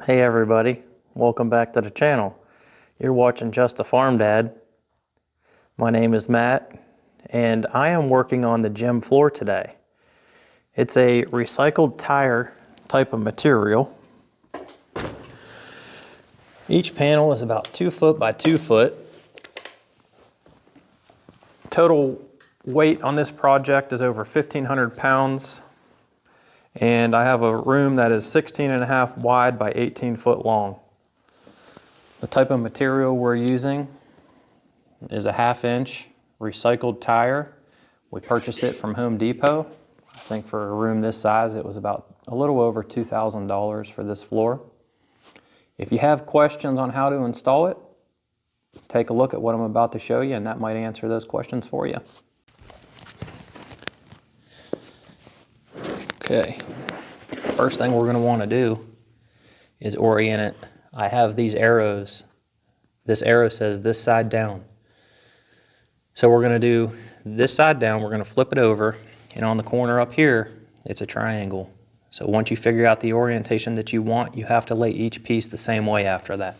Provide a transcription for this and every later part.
Hey everybody, welcome back to the channel. You're watching Just a Farm Dad. My name is Matt and I am working on the gym floor today. It's a recycled tire type of material. Each panel is about 2 foot by 2 foot. Total weight on this project is over 1,500 pounds. And I have a room that is 16.5 wide by 18 foot long. The type of material we're using is a 1/2 inch recycled tire. We purchased it from Home Depot. I think for a room this size, it was about a little over $2,000 for this floor. If you have questions on how to install it, take a look at what I'm about to show you and that might answer those questions for you. Okay, first thing we're going to want to do is orient it. I have these arrows. This arrow says this side down. So we're going to do this side down, we're going to flip it over, and on the corner up here, it's a triangle. So once you figure out the orientation that you want, you have to lay each piece the same way after that.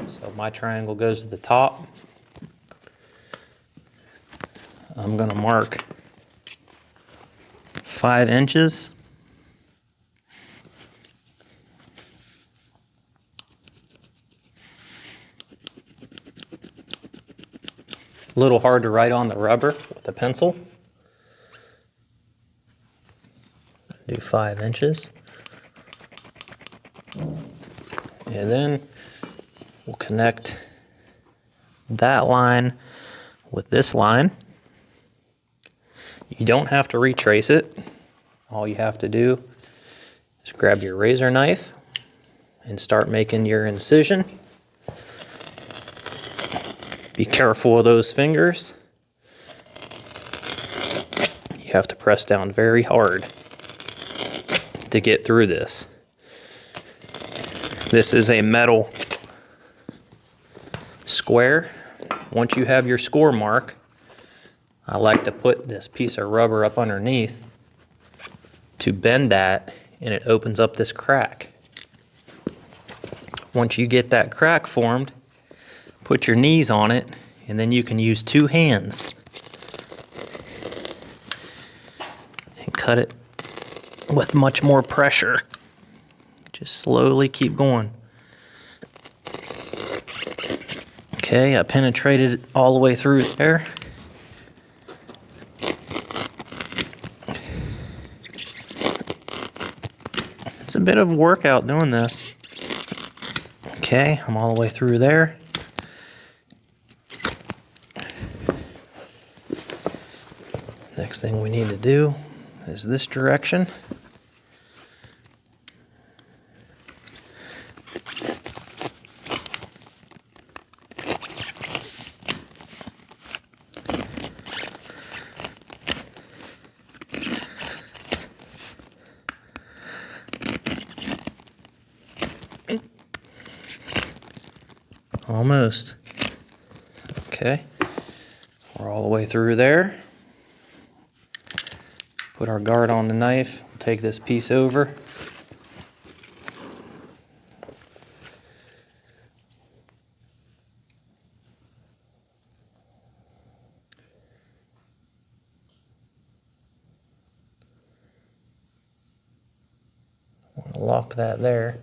So my triangle goes to the top. I'm going to mark 5 inches. A little hard to write on the rubber with a pencil. Do 5 inches. And then we'll connect that line with this line. You don't have to retrace it. All you have to do is grab your razor knife and start making your incision. Be careful of those fingers. You have to press down very hard to get through this. This is a metal square. Once you have your score mark, I like to put this piece of rubber up underneath to bend that, and it opens up this crack. Once you get that crack formed, put your knees on it, and then you can use 2 hands and cut it with much more pressure. Just slowly keep going. Okay, I penetrated it all the way through there. It's a bit of a workout doing this. Okay, I'm all the way through there. Next thing we need to do is this direction. Almost. Okay, we're all the way through there. Put our guard on the knife, we'll take this piece over. We'll lock that there.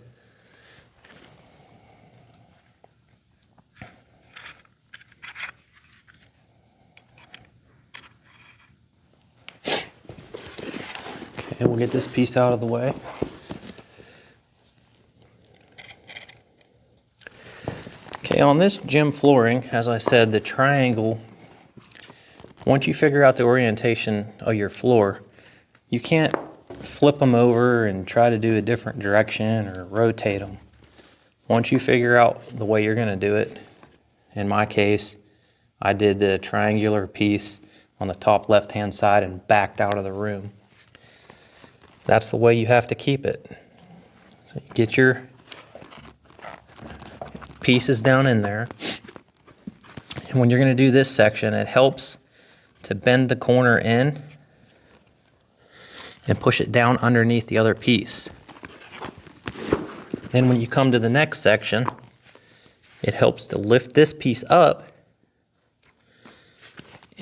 Okay, we'll get this piece out of the way. Okay, on this gym flooring, as I said, the triangle, once you figure out the orientation of your floor, you can't flip them over and try to do a different direction or rotate them. Once you figure out the way you're going to do it, in my case, I did the triangular piece on the top left-hand side and backed out of the room. That's the way you have to keep it. So you get your pieces down in there. And when you're going to do this section, it helps to bend the corner in and push it down underneath the other piece. Then when you come to the next section, it helps to lift this piece up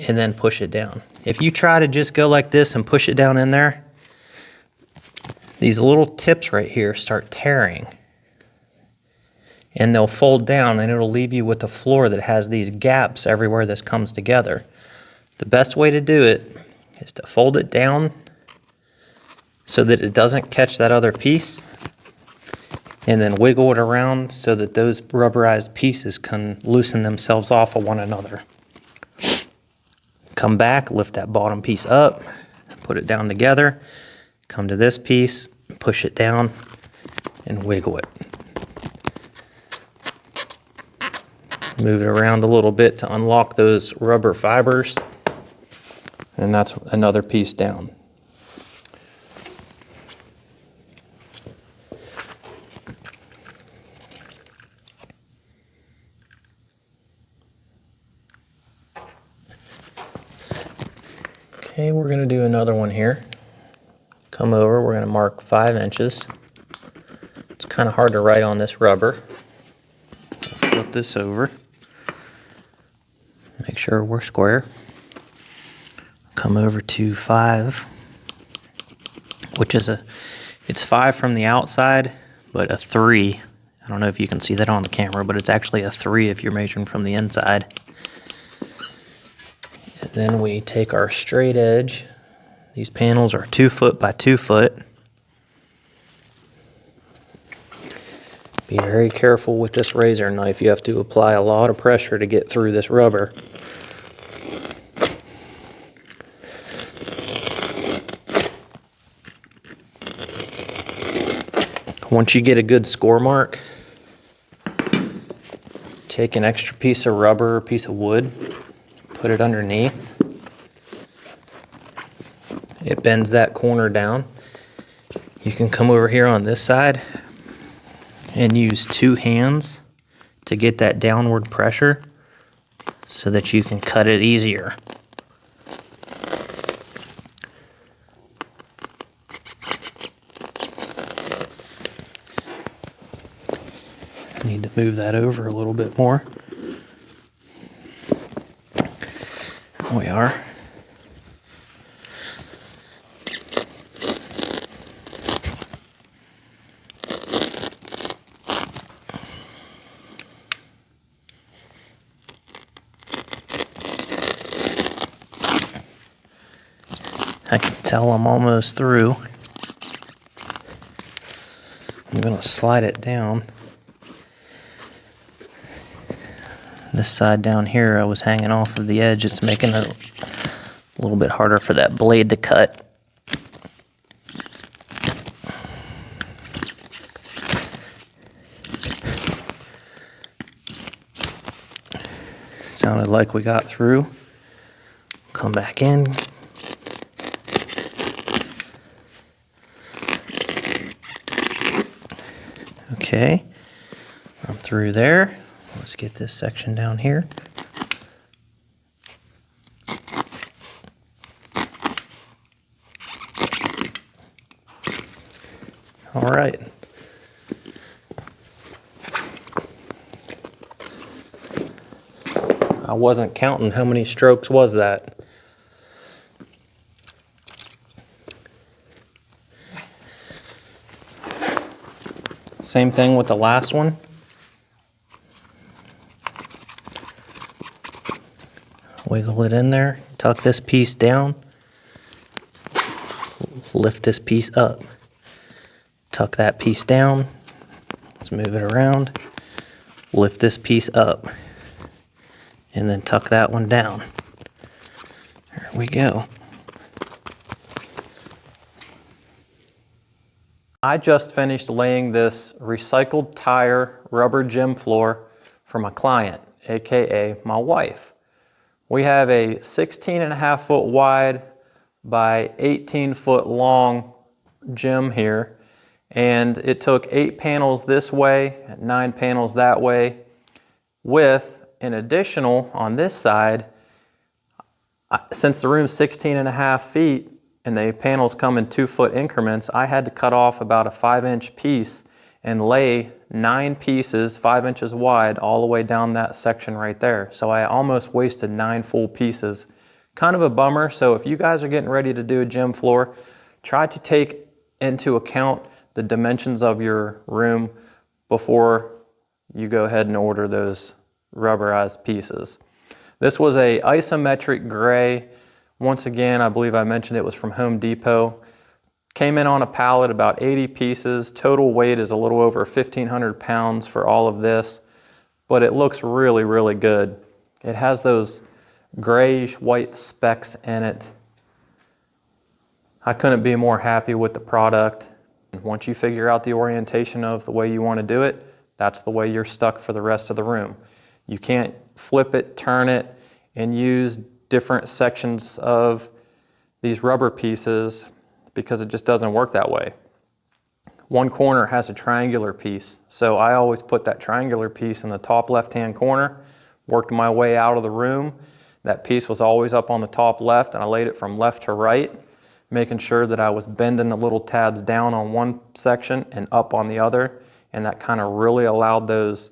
and then push it down. If you try to just go like this and push it down in there, these little tips right here start tearing. And they'll fold down and it'll leave you with a floor that has these gaps everywhere this comes together. The best way to do it is to fold it down so that it doesn't catch that other piece, and then wiggle it around so that those rubberized pieces can loosen themselves off of one another. Come back, lift that bottom piece up, put it down together, come to this piece, push it down, and wiggle it. Move it around a little bit to unlock those rubber fibers, and that's another piece down. Okay, we're going to do another one here. Come over, we're going to mark 5 inches. It's kind of hard to write on this rubber. Flip this over. Make sure we're square. Come over to 5, which is it's 5 from the outside, but a 3. I don't know if you can see that on the camera, but it's actually a 3 if you're measuring from the inside. Then we take our straight edge. These panels are 2 foot by 2 foot. Be very careful with this razor knife. You have to apply a lot of pressure to get through this rubber. Once you get a good score mark, take an extra piece of rubber or piece of wood, put it underneath. It bends that corner down. You can come over here on this side and use 2 hands to get that downward pressure so that you can cut it easier. I need to move that over a little bit more. There we are. I can tell I'm almost through. I'm going to slide it down. This side down here, I was hanging off of the edge. It's making it a little bit harder for that blade to cut. Sounded like we got through. Come back in. Okay, I'm through there. Let's get this section down here. All right. I wasn't counting how many strokes was that. Same thing with the last one. Wiggle it in there, tuck this piece down, lift this piece up, tuck that piece down, let's move it around, lift this piece up, and then tuck that one down. There we go. I just finished laying this recycled tire rubber gym floor for my client, aka my wife. We have a 16.5 foot wide by 18 foot long gym here, and it took 8 panels this way, 9 panels that way, with an additional on this side. Since the room's 16.5 feet and the panels come in 2 foot increments, I had to cut off about a 5-inch piece and lay 9 pieces 5 inches wide all the way down that section right there. So I almost wasted 9 full pieces. Kind of a bummer. So if you guys are getting ready to do a gym floor, try to take into account the dimensions of your room before you go ahead and order those rubberized pieces. This was a isometric gray. Once again, I believe I mentioned it was from Home Depot. Came in on a pallet, about 80 pieces. Total weight is a little over 1,500 pounds for all of this, but it looks really, really good. It has those grayish white specks in it. I couldn't be more happy with the product. Once you figure out the orientation of the way you want to do it, that's the way you're stuck for the rest of the room. You can't flip it, turn it, and use different sections of these rubber pieces because it just doesn't work that way. One corner has a triangular piece, so I always put that triangular piece in the top left-hand corner, worked my way out of the room. That piece was always up on the top left, and I laid it from left to right, making sure that I was bending the little tabs down on one section and up on the other, and that kind of really allowed those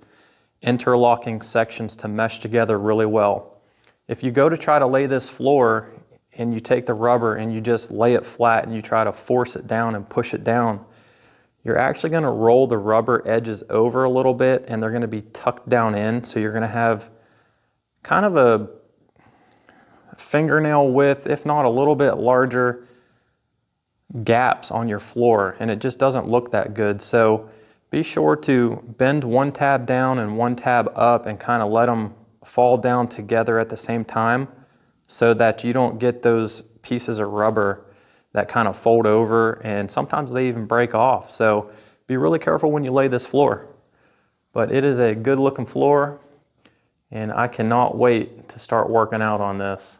interlocking sections to mesh together really well. If you go to try to lay this floor and you take the rubber and you just lay it flat and you try to force it down and push it down, you're actually going to roll the rubber edges over a little bit and they're going to be tucked down in, so you're going to have kind of a fingernail width, if not a little bit larger, gaps on your floor, and it just doesn't look that good. So be sure to bend one tab down and one tab up and kind of let them fall down together at the same time so that you don't get those pieces of rubber that kind of fold over, and sometimes they even break off. So be really careful when you lay this floor. But it is a good looking floor, and I cannot wait to start working out on this.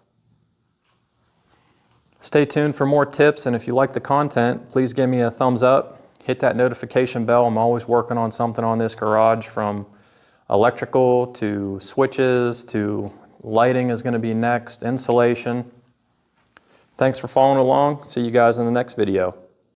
Stay tuned for more tips, and if you like the content, please give me a thumbs up. Hit that notification bell. I'm always working on something on this garage, from electrical to switches to lighting is going to be next, insulation. Thanks for following along. See you guys in the next video.